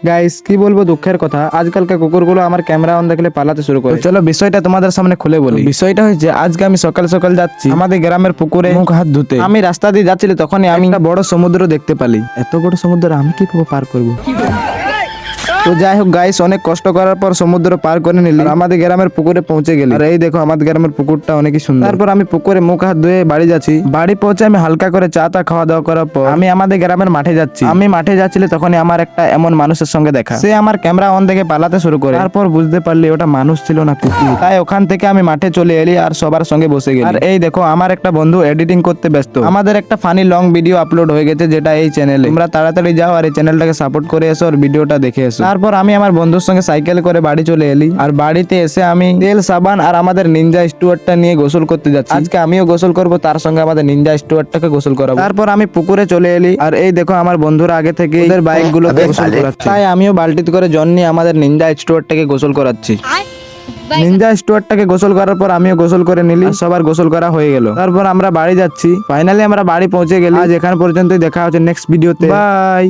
Guys কি বলবো দুঃখের কথা, আজকালকার কুকুরগুলো আমার ক্যামেরা অন দেখলে পালাতে শুরু করে। চলো বিষয়টা তোমাদের সামনে খুলে বলি। বিষয়টা হচ্ছে আজকে আমি সকাল সকাল যাচ্ছি আমাদের গ্রামের পুকুরে মুখ হাত ধুতে। আমি রাস্তা দিয়ে যাচ্ছিলাম, তখনই আমি একটা বড় সমুদ্র দেখতে পালি। এত বড় সমুদ্র আমি কিভাবে পার করবো? তো যাই হোক গাইস, অনেক কষ্ট করার পর সমুদ্র পার করে নিলি, আর আমাদের গ্রামের পুকুরে পৌঁছে গেলি। আর এই দেখো আমাদের গ্রামের পুকুরটা অনেকই সুন্দর। তারপর আমি পুকুরে মুখ হাত ধুয়ে বাড়ি যাচ্ছি। বাড়ি পৌঁছে আমি হালকা করে চা টা খাওয়া দাওয়া করার পর আমি আমাদের গ্রামের মাঠে যাচ্ছি। আমি মাঠে যাচ্ছিলাম, তখনই আমার একটা এমন মানুষের সঙ্গে দেখা। সে আমার ক্যামেরা অন দেখে পালাতে শুরু করে। তারপর বুঝতে পারলি ওটা মানুষ ছিল না কুকুর। তাই ওখান থেকে আমি মাঠে চলে এলি আর সবার সঙ্গে বসে গেলি। আর এই দেখো আমার একটা বন্ধু এডিটিং করতে ব্যস্ত। আমাদের একটা ফানি লং ভিডিও আপলোড হয়ে গেছে, যেটা এই চ্যানেলে। তোমরা তাড়াতাড়ি যাও আর এই চ্যানেলটাকে সাপোর্ট করে এসো আর ভিডিওটা দেখে এসো। তারপর আমি আমার বন্ধুর সঙ্গে সাইকেল করে বাড়ি চলে এলি। আর বাড়িতে এসে আমি তেল সাবান আর আমাদের নিনজা স্টুয়ারটা নিয়ে গোসল করতে যাচ্ছি। আজকে আমিও গোসল করব, তার সঙ্গে আমাদের নিনজা স্টুয়ারটাকে গোসল করাবো। তারপর আমি পুকুরে চলে এলি। আর এই দেখো আমার বন্ধুরা আগে থেকে ওদের বাইক গুলো গোসল করাচ্ছে, তাই আমিও বালতিতে করে জল নিয়ে আমাদের নিনজা স্টুয়ারটাকে গোসল করাচ্ছি। নিনজা স্টুয়ারটাকে গোসল করার পর আমিও গোসল করে নিলি। সবার গোসল করা হয়ে গেল। তারপর আমরা বাড়ি যাচ্ছি। ফাইনালি আমরা বাড়ি পৌঁছে গেলি। আজ এখান পর্যন্তই, দেখা হচ্ছে নেক্সট ভিডিওতে। বাই।